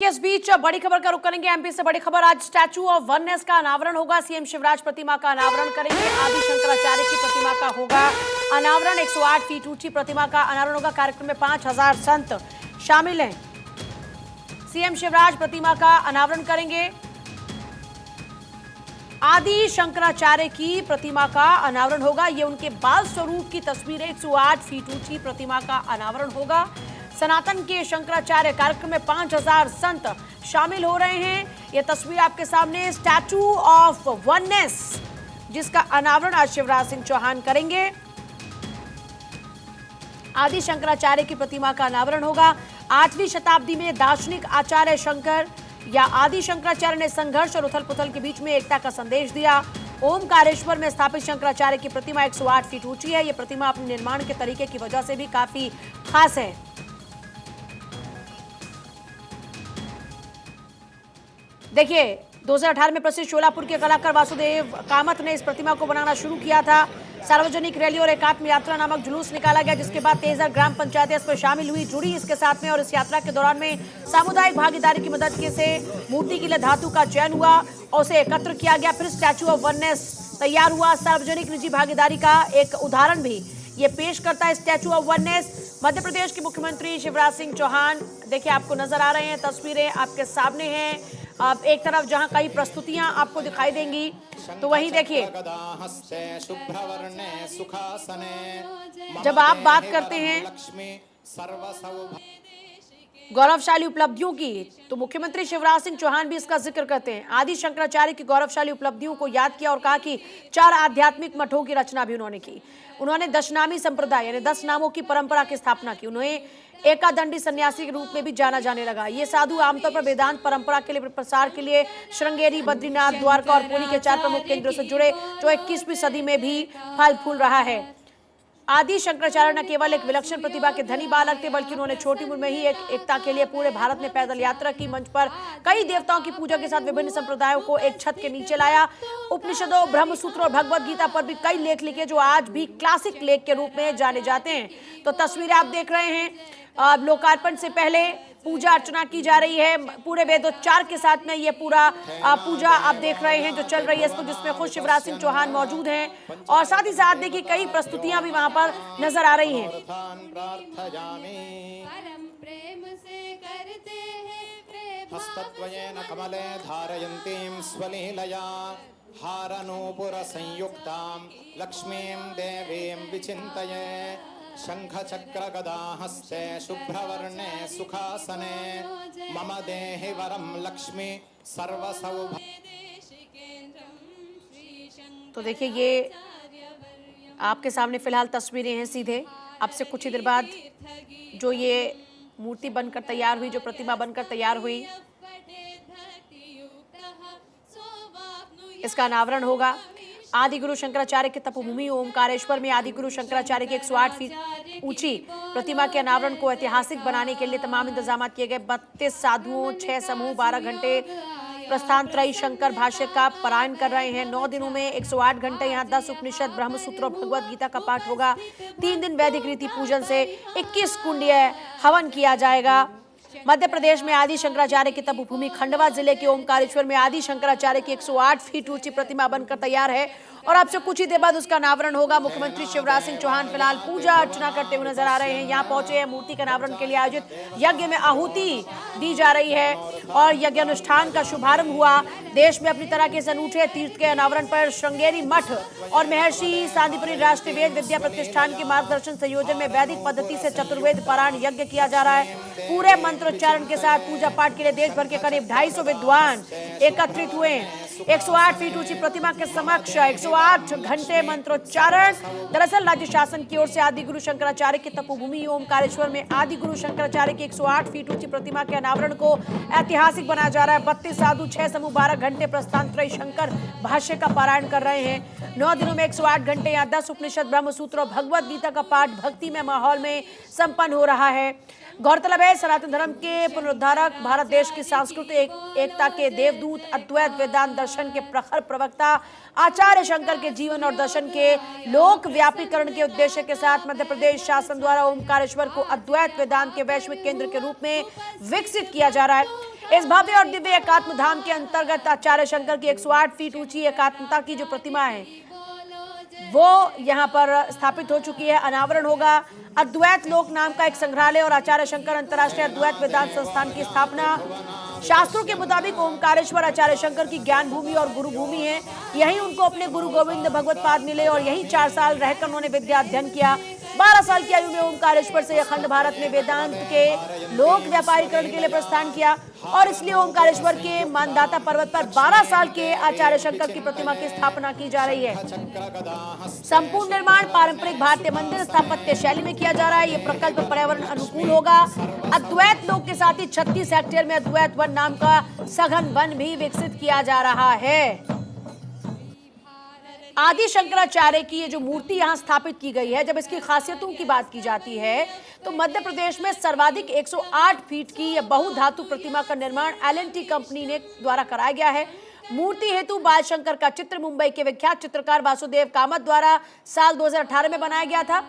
इस बीच बड़ी खबर का रुख करेंगे। एमपी से बड़ी खबर, आज स्टैचू ऑफ वननेस का अनावरण होगा। सीएम शिवराज प्रतिमा का अनावरण करेंगे। आदि शंकराचार्य की प्रतिमा का होगा अनावरण। 108 फीट ऊंची प्रतिमा का अनावरण होगा। कार्यक्रम में 5000 संत शामिल हैं। सीएम शिवराज प्रतिमा का अनावरण करेंगे। आदि शंकराचार्य की प्रतिमा का अनावरण होगा। ये उनके बाल स्वरूप की तस्वीर है। 108 फीट ऊंची प्रतिमा का अनावरण होगा। सनातन के शंकराचार्य कार्यक्रम में 5000 संत शामिल हो रहे हैं। यह तस्वीर आपके सामने, स्टैचू ऑफ वननेस, जिसका अनावरण आज शिवराज सिंह चौहान करेंगे। आदि शंकराचार्य की प्रतिमा का अनावरण होगा। 8वीं शताब्दी में दार्शनिक आचार्य शंकर या आदि शंकराचार्य ने संघर्ष और उथल पुथल के बीच में एकता का संदेश दिया। ओमकारेश्वर में स्थापित शंकराचार्य की प्रतिमा 108 फीट ऊंची है। यह प्रतिमा अपने निर्माण के तरीके की वजह से भी काफी खास है। देखिए, 2018 में प्रसिद्ध शोलापुर के कलाकार वासुदेव कामत ने इस प्रतिमा को बनाना शुरू किया था। सार्वजनिक रैली और एकात्म यात्रा नामक जुलूस निकाला गया, जिसके बाद 23 ग्राम पंचायतें इसमें शामिल हुई, जुड़ी इसके साथ में। और इस यात्रा के दौरान में सामुदायिक भागीदारी की मदद से मूर्ति के लिए धातु का चयन हुआ और उसे एकत्र किया गया। फिर स्टैचू ऑफ वननेस तैयार हुआ। सार्वजनिक निजी भागीदारी का एक उदाहरण भी ये पेश करता है statue of oneness. Madhya Pradesh के मुख्यमंत्री शिवराज सिंह चौहान, देखिए आपको नजर आ रहे हैं, तस्वीरें आपके सामने हैं। अब एक तरफ जहां कई प्रस्तुतियां आपको दिखाई देंगी, तो वहीं देखिए, जब आप बात करते हैं गौरवशाली उपलब्धियों की, तो मुख्यमंत्री शिवराज सिंह चौहान भी इसका जिक्र करते हैं। आदि शंकराचार्य की गौरवशाली उपलब्धियों को याद किया और कहा कि 4 आध्यात्मिक मठों की रचना भी उन्होंने की। उन्होंने दशनामी संप्रदाय यानी 10 नामों की परंपरा की स्थापना की। उन्हें एकादंडी सन्यासी के रूप में भी जाना जाने लगा। ये साधु आमतौर पर वेदांत परंपरा के लिए प्रसार के लिए श्रृंगेरी, बद्रीनाथ, द्वारका और पुरी के 4 प्रमुख केंद्रों से जुड़े, जो 21वीं सदी में भी फल फूल रहा है। आदि शंकराचार्य न केवल एक विलक्षण प्रतिभा के धनी बालक थे, बल्कि उन्होंने छोटी उम्र में ही एकता के लिए पूरे भारत में पैदल यात्रा की। मंच पर कई देवताओं की पूजा के साथ विभिन्न संप्रदायों को एक छत के नीचे लाया। उपनिषदों, ब्रह्मसूत्र और भगवद गीता पर भी कई लेख लिखे, जो आज भी क्लासिक लेख के रूप में जाने जाते हैं। तो तस्वीरें आप देख रहे हैं। लोकार्पण से पहले पूजा अर्चना की जा रही है। पूरे वेदोच्चार के साथ में ये पूरा पूजा आप देख रहे हैं जो चल रही है, जिसमें खुद शिवराज सिंह चौहान मौजूद हैं। और साथ ही साथ देखिए कई प्रस्तुतियां भी वहां पर नजर आ रही हैं। कमले धारयन्तीं स्वलीलया हारनूपुर संयुक्तां लक्ष्मीं देवीं विचिन्तये। शंख चक्र गदा हस्ते शुभ्रवर्णे सुखासने मम देहि वरम लक्ष्मी सर्व सौभाग्य। तो देखिए, ये आपके सामने फिलहाल तस्वीरें हैं। सीधे आपसे कुछ ही देर बाद जो ये मूर्ति बनकर तैयार हुई, जो प्रतिमा बनकर तैयार हुई, इसका अनावरण होगा। आदि गुरु शंकराचार्य के तपोभूमि ओमकारेश्वर में आदि गुरु शंकराचार्य की 108 फीट ऊंची प्रतिमा के अनावरण को ऐतिहासिक बनाने के लिए तमाम इंतजाम किए गए। 32 साधुओं, 6 समूह, 12 घंटे प्रस्थानत्रयी शंकर भाष्य का पारायण कर रहे हैं। 9 दिनों में 108 घंटे यहाँ 10 उपनिषद, ब्रह्मसूत्र और भगवद गीता का पाठ होगा। 3 दिन वैदिक रीति पूजन से 21 कुंडीय हवन किया जाएगा। मध्य प्रदेश में आदि शंकराचार्य की तपोभूमि खंडवा जिले के ओमकारेश्वर में आदि शंकराचार्य की 108 फीट ऊंची प्रतिमा बनकर तैयार है और आपसे कुछ ही देर बाद उसका अनावरण होगा। मुख्यमंत्री शिवराज सिंह चौहान फिलहाल पूजा अर्चना करते हुए नजर आ रहे हैं। यहाँ पहुंचे हैं। मूर्ति के अनावरण के लिए आयोजित यज्ञ में आहुति दी जा रही है और यज्ञ अनुष्ठान का शुभारंभ हुआ। देश में अपनी तरह के इस अनूठे तीर्थ के अनावरण पर श्रृंगेरी मठ और महर्षि सांदीपनि राष्ट्रीय वेद विद्या प्रतिष्ठान के मार्गदर्शन संयोजन में वैदिक पद्धति से चतुर्वेद पारायण यज्ञ किया जा रहा है। पूरे मंत्रोच्चारण के साथ पूजा पाठ के लिए देश भर के करीब 250 विद्वान एकत्रित हुए। 108 फीट ऊंची प्रतिमा के समक्ष 108 घंटे मंत्रोच्चारण। दरअसल राज्य शासन की ओर से आदि गुरु शंकराचार्य की तपोभूमि ओमकारेश्वर में आदि गुरु शंकराचार्य की 108 फीट ऊंची प्रतिमा के अनावरण को ऐतिहासिक बनाया जा रहा है। 32 साधु, 6 समूह, 12 घंटे प्रस्थानत्रयी शंकर भाष्य का पारायण कर रहे हैं। 9 दिनों में 108 घंटे यहाँ 10 उपनिषद, ब्रह्मसूत्र और भगवद गीता का पाठ भक्ति में माहौल में संपन्न हो रहा है। गौरतलब है, सनातन धर्म के पुनरुद्धारक, भारत देश की सांस्कृतिक एकता के देवदूत, अद्वैत वेदांत दर्शन के प्रखर प्रवक्ता आचार्य शंकर के जीवन और दर्शन के लोक व्यापीकरण के उद्देश्य के साथ मध्य प्रदेश शासन द्वारा ओमकारेश्वर को अद्वैत वेदांत के वैश्विक केंद्र के रूप में विकसित किया जा रहा है। इस भव्य और दिव्य एकात्म धाम के अंतर्गत आचार्य शंकर की 108 फीट ऊंची एकात्मता की जो प्रतिमा है वो यहाँ पर स्थापित हो चुकी है। अनावरण होगा। अद्वैत लोक नाम का एक संग्रहालय और आचार्य शंकर अंतर्राष्ट्रीय अद्वैत वेदांत संस्थान की स्थापना। शास्त्रों के मुताबिक ओमकारेश्वर आचार्य शंकर की ज्ञान भूमि और गुरु भूमि है। यहीं उनको अपने गुरु गोविंद भगवत पाद मिले और यहीं 4 साल रहकर उन्होंने विद्या अध्ययन किया। 12 साल की आयु में ओमकारेश्वर से अखंड भारत में वेदांत के लोक व्यापारीकरण के लिए प्रस्थान किया और इसलिए ओमकारेश्वर के मानदाता पर्वत पर 12 साल के आचार्य शंकर की प्रतिमा की स्थापना की जा रही है। संपूर्ण निर्माण पारंपरिक भारतीय मंदिर स्थापत्य शैली में किया जा रहा है। ये प्रकल्प पर्यावरण अनुकूल होगा। अद्वैत लोक के साथ ही 36 हेक्टेयर में अद्वैत वन नाम का सघन वन भी विकसित किया जा रहा है। आदि शंकराचार्य की ये जो मूर्ति यहाँ स्थापित की गई है, जब इसकी खासियतों की बात की जाती है तो मध्य प्रदेश में सर्वाधिक 108 फीट की यह बहुधातु प्रतिमा का निर्माण L&T कंपनी ने द्वारा कराया गया है। मूर्ति हेतु बाल शंकर का चित्र मुंबई के विख्यात चित्रकार वासुदेव कामत द्वारा साल 2018 में बनाया गया था।